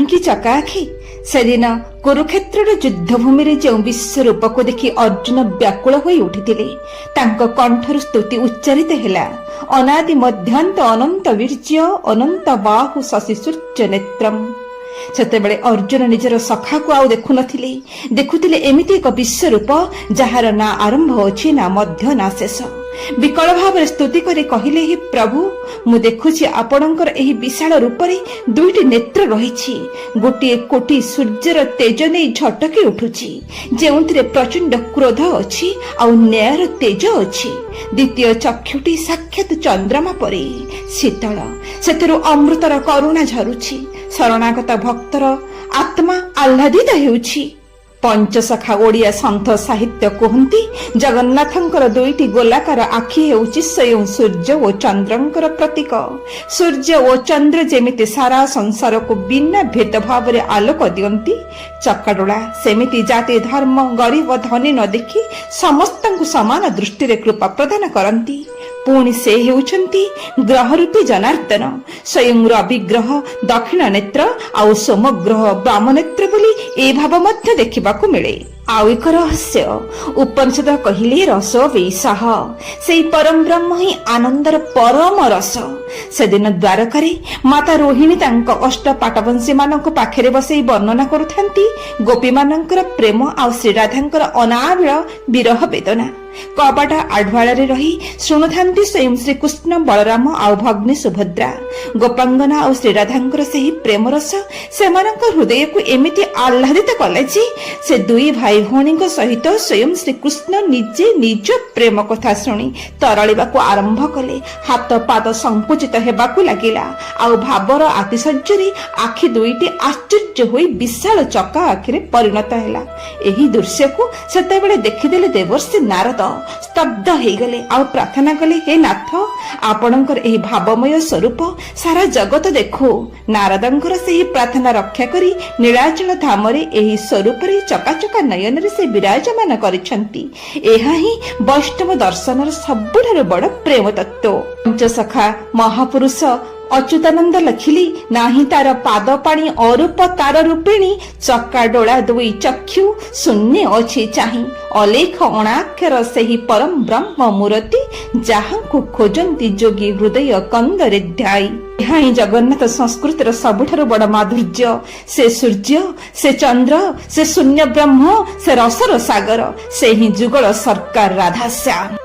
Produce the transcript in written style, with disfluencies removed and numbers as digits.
କାହିଁକି ଚକା ଆଖି? ସେଦିନ କୁରୁକ୍ଷେତ୍ରର ଯୁଦ୍ଧଭୂମିରେ ଯେଉଁ ବିଶ୍ୱରୂପକୁ ଦେଖି ଅର୍ଜୁନ ବ୍ୟାକୁଳ ହୋଇ ଉଠିଥିଲେ, ତାଙ୍କ କଣ୍ଠରୁ ସ୍ତୁତି ଉଚ୍ଚାରିତ ହେଲା। ଅନାଦି ମଧ୍ୟାନ୍ତ ଅନନ୍ତ ବୀର୍ଯ୍ୟ ଅନନ୍ତ ବାହୁ ଶଶି ସୂର୍ଯ୍ୟ ନେତ୍ରମ୍। ସେତେବେଳେ ଅର୍ଜୁନ ନିଜର ସଖାକୁ ଆଉ ଦେଖୁନଥିଲେ, ଦେଖୁଥିଲେ ଏମିତି ଏକ ବିଶ୍ୱରୂପ ଯାହାର ନା ଆରମ୍ଭ ଅଛି, ନା ମଧ୍ୟ, ନା ଶେଷ। ବିକଳ ଭାବରେ ସ୍ତୁତି କରି କହିଲେ, ହେ ପ୍ରଭୁ, ମୁଁ ଦେଖୁଛି ଆପଣଙ୍କର ଏହି ବିଶାଳ ରୂପରେ ଦୁଇଟି ନେତ୍ର ରହିଛି। ଗୋଟିଏ କୋଟି ସୂର୍ଯ୍ୟର ତେଜ ନେଇ ଝଟକି ଉଠୁଛି, ଯେଉଁଥିରେ ପ୍ରଚଣ୍ଡ କ୍ରୋଧ ଅଛି ଆଉ ନ୍ୟାୟର ତେଜ ଅଛି। ଦ୍ୱିତୀୟ ଚକ୍ଷୁଟି ସାକ୍ଷାତ ଚନ୍ଦ୍ରମା ପରି ଶୀତଳ, ସେଥିରୁ ଅମୃତର କରୁଣା ଝରୁଛି। ଶରଣାଗତ ଭକ୍ତର ଆତ୍ମା ଆହ୍ଲାଦିତ ହେଉଛି। ପଞ୍ଚସଖା ଓଡ଼ିଆ ସନ୍ଥ ସାହିତ୍ୟ କୁହନ୍ତି, ଜଗନ୍ନାଥଙ୍କର ଦୁଇଟି ଗୋଲାକାର ଆଖି ହେଉଛି ସ୍ୱୟଂ ସୂର୍ଯ୍ୟ ଓ ଚନ୍ଦ୍ରଙ୍କର ପ୍ରତୀକ। ସୂର୍ଯ୍ୟ ଓ ଚନ୍ଦ୍ର ଯେମିତି ସାରା ସଂସାରକୁ ବିନା ଭେଦଭାବରେ ଆଲୋକ ଦିଅନ୍ତି, ଚକାଡୋଳା ସେମିତି ଜାତି ଧର୍ମ ଗରିବ ଧନୀ ନ ଦେଖି ସମସ୍ତଙ୍କୁ ସମାନ ଦୃଷ୍ଟିରେ କୃପା ପ୍ରଦାନ କରନ୍ତି। ପୁଣି ସେ ହେଉଛନ୍ତି ଗ୍ରହ ରୂପୀ ଜନାର୍ଦ୍ଦନ। ସ୍ୱୟଂ ରବି ଗ୍ରହ ଦକ୍ଷିଣ ନେତ୍ର ଆଉ ସୋମ ଗ୍ରହ ବାମ ନେତ୍ର ବୋଲି ଏ ଭାବ ମଧ୍ୟ ଦେଖିବାକୁ ମିଳେ। ଆଉ ଏକ ରହସ୍ୟ, ଉପନିଷଦ କହିଲେ ରସ ବୈଶାହ, ସେଇ ପରମ ବ୍ରହ୍ମ ହିଁ ଆନନ୍ଦର ପରମ ରସ। ସେଦିନ ଦ୍ୱାରକାରେ ମାତା ରୋହିଣୀ ତାଙ୍କ ଅଷ୍ଟ ପାଟବଂଶୀ ମାନଙ୍କ ପାଖରେ ବସେଇ ବର୍ଣ୍ଣନା କରୁଥାନ୍ତି ଗୋପୀମାନଙ୍କର ପ୍ରେମ ଆଉ ଶ୍ରୀରାଧାଙ୍କର ଅନାବିଳ ବିରହ ବେଦନା। କବାଟ ଆଢୁଆଳରେ ରହି ଶୁଣୁଥାନ୍ତି ସ୍ୱୟଂ ଶ୍ରୀକୃଷ୍ଣ ବଳରାମ ଆଉ ଭଗ୍ନୀ ସୁଭଦ୍ରା। ଗୋପାଙ୍ଗନା ଆଉ ଶ୍ରୀରାଧାଙ୍କର ସେହି ପ୍ରେମରସ ସେମାନଙ୍କ ହୃଦୟକୁ ଏମିତି ଆହ୍ଲାଦିତ କଲେ ଯେ ସେ ଦୁଇ ଭାଇ ଭଉଣୀଙ୍କ ସହିତ ସ୍ୱୟଂ ଶ୍ରୀକୃଷ୍ଣ ନିଜେ ନିଜ ପ୍ରେମ କଥା ଶୁଣି ତରଳିବାକୁ ଆରମ୍ଭ କଲେ। ହାତ ପାଦ ସଂକୁଚିତ ହେବାକୁ ଲାଗିଲା, ଆଉ ଭାବର ଆତିଶଯ୍ୟରେ ଆଖି ଦୁଇଟି ଆଶ୍ଚର୍ଯ୍ୟ ହୋଇ ବିଶାଳ ଚକା ଆଖିରେ ପରିଣତ ହେଲା। ଏହି ଦୃଶ୍ୟକୁ ସେତେବେଳେ ଦେଖିଦେଲେ ଦେବର୍ଷି ନାରଦ ସ୍ତବ୍ଧ ହେଇଗଲେ, ଆଉ ପ୍ରାର୍ଥନା କଲେ, ହେ ନାଥ, ଆପଣଙ୍କର ଏହି ଭାବମୟ ସ୍ୱରୂପ ସାରା ଜଗତ ଦେଖୁ। ନାରଦଙ୍କର ସେହି ପ୍ରାର୍ଥନା ରକ୍ଷା କରି ନୀଳାଚଳ ଧାମରେ ଏହି ସ୍ୱରୂପରେ ଚକାଚକା ନୟନରେ ସେ ବିରାଜମାନ କରିଛନ୍ତି। ଏହା ହିଁ ବୈଷ୍ଣବ ଦର୍ଶନର ସବୁଠାରୁ ବଡ଼ ପ୍ରେମ ତତ୍ତ୍ୱ। ପଞ୍ଚସଖା ମହାପୁରୁଷ ଅଚ୍ୟୁତାନନ୍ଦ ଲେଖିଲି, ନାହିଁ ତାର ପାଦ ପାଣି ଅରୂପ ତାର ରୂପିଣୀ, ଚକା ଡୋଳା ଦୁଇ ଚକ୍ଷୁ ଶୂନ୍ୟ ଅଛି ଚାହିଁ, ଅଲେଖ ଅଣାକ୍ଷର ସେହି ପରମ ବ୍ରହ୍ମ ମୂରତି, ଯାହାଙ୍କୁ ଖୋଜନ୍ତି ଯୋଗୀ ହୃଦୟ କନ୍ଦରେ ଧ୍ୟାଇ। ଏହା ହିଁ ଜଗନ୍ନାଥ ସଂସ୍କୃତିର ସବୁଠାରୁ ବଡ଼ ମାଧୁର୍ଯ୍ୟ। ସେ ସୂର୍ଯ୍ୟ, ସେ ଚନ୍ଦ୍ର, ସେ ଶୂନ୍ୟ ବ୍ରହ୍ମ, ସେ ରସର ସାଗର, ସେ ହିଁ ଯୁଗଳ ସରକାର ରାଧାଶ୍ୟାମ।